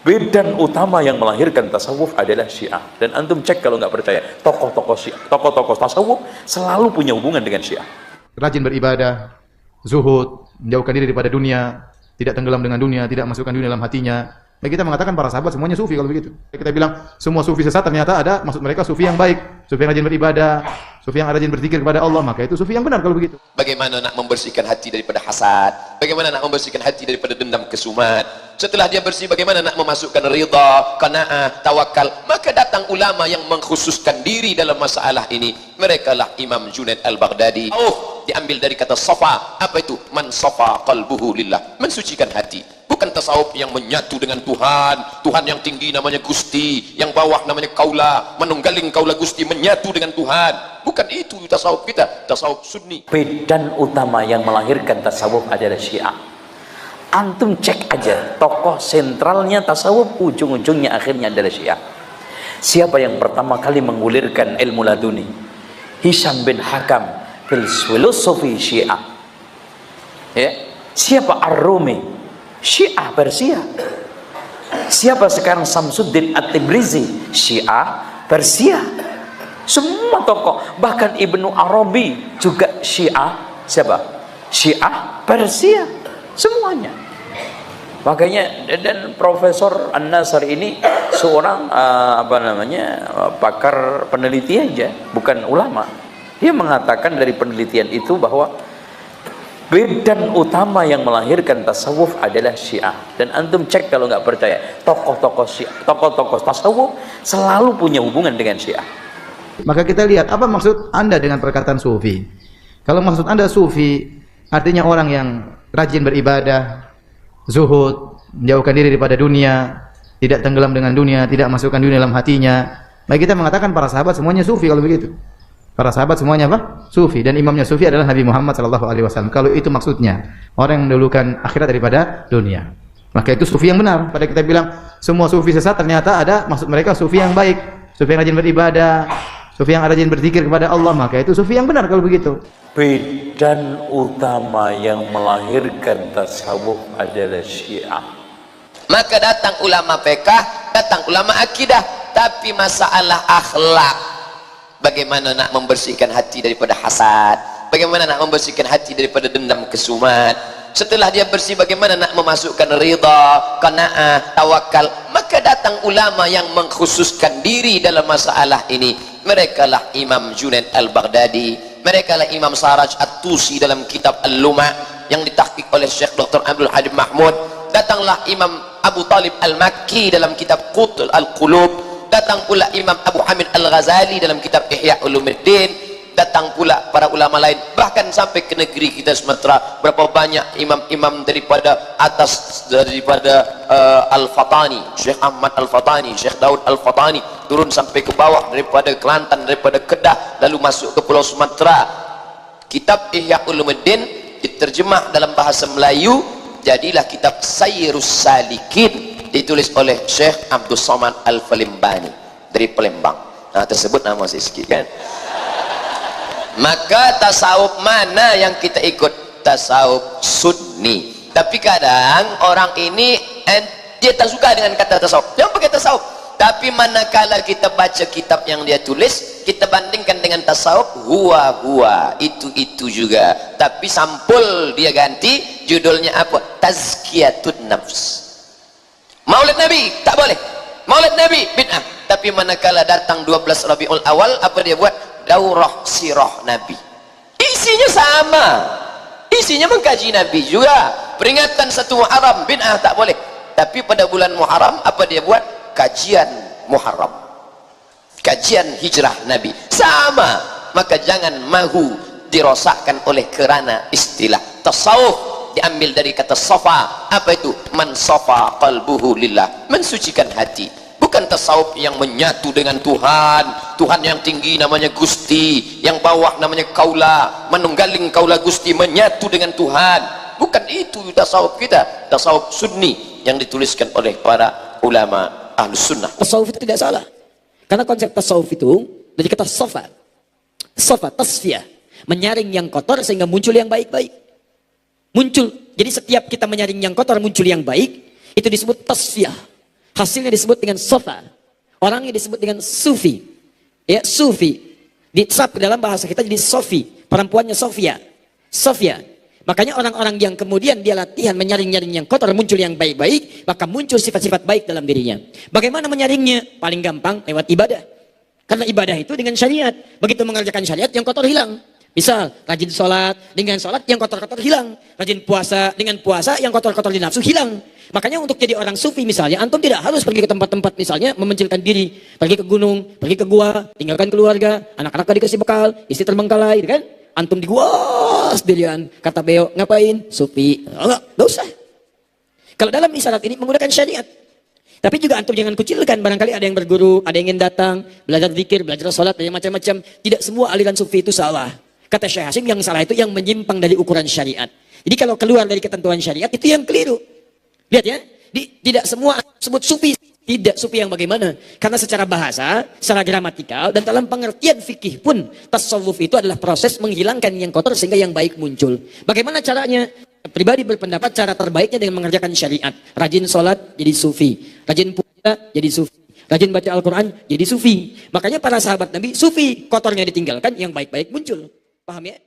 Medan utama yang melahirkan tasawuf adalah Syiah. Dan antum cek kalau nggak percaya, tokoh-tokoh Syiah, tokoh-tokoh tasawuf selalu punya hubungan dengan Syiah. Rajin beribadah, zuhud, menjauhkan diri daripada dunia, tidak tenggelam dengan dunia, tidak masukkan dunia dalam hatinya. Nah, kita mengatakan para sahabat semuanya sufi kalau begitu. Kita bilang semua sufi sesat, ternyata ada maksud mereka sufi yang baik, sufi yang rajin beribadah, sufi yang rajin berzikir kepada Allah, maka itu sufi yang benar kalau begitu. Bagaimana nak membersihkan hati daripada hasad? Bagaimana nak membersihkan hati daripada dendam kesumat? Setelah dia bersih, bagaimana nak memasukkan ridha, qanaah, tawakal? Maka datang ulama yang mengkhususkan diri dalam masalah ini. Mereka lah Imam Junaid Al-Baghdadi. Diambil dari kata safa. Apa itu? Man safa qalbuhu lillah. Mensucikan hati. Bukan tasawuf yang menyatu dengan Tuhan. Tuhan yang tinggi namanya Gusti, yang bawah namanya Kaula, menunggaling Kaula Gusti, menyatu dengan Tuhan. Bukan itu tasawuf kita, tasawuf sunni. Medan utama yang melahirkan tasawuf adalah Syiah. Antum cek aja, tokoh sentralnya tasawuf ujung-ujungnya akhirnya adalah Syiah. Siapa yang pertama kali menggulirkan ilmu laduni? Hisham bin Hakam fil filosofi Syiah. Ya. Siapa Ar-Rumi? Syiah Persia. Siapa sekarang Samsuddin At-Tibrizi? Syiah Persia. Semua tokoh, bahkan Ibnu Arabi juga Syiah. Siapa? Syiah Persia. Semuanya. Makanya dan Profesor An-Nasr ini seorang pakar peneliti aja, bukan ulama. Dia mengatakan dari penelitian itu bahwa medan utama yang melahirkan tasawuf adalah Syiah. Dan antum cek kalau nggak percaya, tokoh-tokoh Syiah, tokoh-tokoh tasawuf selalu punya hubungan dengan Syiah. Maka kita lihat apa maksud Anda dengan perkataan sufi. Kalau maksud Anda sufi artinya orang yang rajin beribadah, zuhud, menjauhkan diri daripada dunia, tidak tenggelam dengan dunia, tidak masukkan dunia dalam hatinya. Maka kita mengatakan para sahabat semuanya sufi kalau begitu. Para sahabat semuanya apa? Sufi, dan imamnya sufi adalah Nabi Muhammad SAW. Kalau itu maksudnya, orang yang mendahulukan akhirat daripada dunia, maka itu sufi yang benar. Pada kita bilang semua sufi sesat, ternyata ada maksud mereka sufi yang baik, sufi yang rajin beribadah, sufi yang rajin berzikir kepada Allah, maka itu sufi yang benar kalau begitu. Medan utama yang melahirkan tasawuf adalah Syiah. Maka datang ulama fiqh, datang ulama akidah, tapi masalah akhlak, bagaimana nak membersihkan hati daripada hasad, bagaimana nak membersihkan hati daripada dendam kesumat. Setelah dia bersih, bagaimana nak memasukkan ridha, qanaah, tawakal. Maka datang ulama yang mengkhususkan diri dalam masalah ini. Mereka lah Imam Junaid Al-Baghdadi, mereka lah Imam Saraj At-Tusi dalam kitab Al-Luma' yang ditahqiq oleh Syekh Dr. Abdul Halim Mahmud. Datanglah Imam Abu Talib Al-Makki dalam kitab Qutul Al-Qulub. Datang pula Imam Abu Hamid Al-Ghazali dalam kitab Ihya Ulumuddin. Datang pula para ulama lain, bahkan sampai ke negeri kita Sumatera, berapa banyak imam-imam daripada atas, daripada Al-Fatani, Syekh Ahmad Al-Fatani, Syekh Daud Al-Fatani, turun sampai ke bawah daripada Kelantan, daripada Kedah, lalu masuk ke Pulau Sumatera. Kitab Ihya Ulumuddin diterjemah dalam bahasa Melayu, jadilah kitab Sayyirus Salikin, ditulis oleh Syekh Abdul Somad Al-Falimbani dari Palembang. Nah, tersebut nama saya sikit kan. Maka tasawuf mana yang kita ikut? Tasawuf sunni. Tapi kadang orang ini dia tak suka dengan kata tasawuf, jangan pakai tasawuf. Tapi manakala kita baca kitab yang dia tulis, kita bandingkan dengan tasawuf, huwa itu juga, tapi sampul dia ganti, judulnya apa? Tazkiyatun nafs. Maulid Nabi tak boleh, Maulid Nabi bid'ah. Tapi manakala datang 12 Rabiul Awal, apa dia buat? Daurah sirah Nabi. Isinya sama, isinya mengkaji Nabi juga. Peringatan 1 Muharram, bid'ah tak boleh. Tapi pada bulan Muharram apa dia buat? Kajian Muharram, kajian hijrah Nabi, sama. Maka jangan mahu dirosakkan oleh kerana istilah tasawuf diambil dari kata safa. Apa itu? Man safa qalbuhu lillah, mensucikan hati. Bukan tasawuf yang menyatu dengan Tuhan, Tuhan yang tinggi namanya Gusti, yang bawah namanya Kaula, menunggaling Kaula Gusti, menyatu dengan Tuhan. Bukan itu tasawuf kita, tasawuf sunni yang dituliskan oleh para ulama Ahlus Sunnah. Tasawuf itu tidak salah, karena konsep tasawuf itu dari kata safa, tasfiyah, menyaring yang kotor sehingga muncul yang baik-baik. Muncul, jadi setiap kita menyaring yang kotor muncul yang baik, itu disebut tasfiyah. Hasilnya disebut dengan sofa. Orangnya disebut dengan sufi. Ya, sufi. Disap dalam bahasa kita jadi sofi. Perempuannya Sofia. Sofia. Makanya orang-orang yang kemudian dia latihan menyaring-nyaring yang kotor, muncul yang baik-baik, maka muncul sifat-sifat baik dalam dirinya. Bagaimana menyaringnya? Paling gampang lewat ibadah. Karena ibadah itu dengan syariat. Begitu mengerjakan syariat, yang kotor hilang. Misal, rajin sholat, dengan sholat yang kotor-kotor hilang. Rajin puasa, dengan puasa yang kotor-kotor di nafsu hilang. Makanya untuk jadi orang sufi misalnya, antum tidak harus pergi ke tempat-tempat misalnya, memencilkan diri. Pergi ke gunung, pergi ke gua, tinggalkan keluarga, anak-anak dikasih bekal, istri terbengkalai, gitu kan? Antum di gua sendirian. Kata beliau, ngapain? Sufi. Enggak usah. Kalau dalam isyarat ini menggunakan syariat. Tapi juga antum jangan kucilkan, barangkali ada yang berguru, ada yang ingin datang, belajar zikir, belajar sholat, dan macam-macam. Tidak semua aliran sufi itu salah. Kata Syekh Hasim, yang salah itu yang menyimpang dari ukuran syariat. Jadi kalau keluar dari ketentuan syariat, itu yang keliru. Lihat ya, tidak semua sebut sufi. Tidak sufi yang bagaimana? Karena secara bahasa, secara gramatikal, dan dalam pengertian fikih pun, tasawuf itu adalah proses menghilangkan yang kotor sehingga yang baik muncul. Bagaimana caranya? Pribadi berpendapat cara terbaiknya dengan mengerjakan syariat. Rajin sholat, jadi sufi. Rajin puasa, jadi sufi. Rajin baca Al-Quran, jadi sufi. Makanya para sahabat Nabi, sufi, kotornya ditinggalkan, yang baik-baik muncul. Paham ya?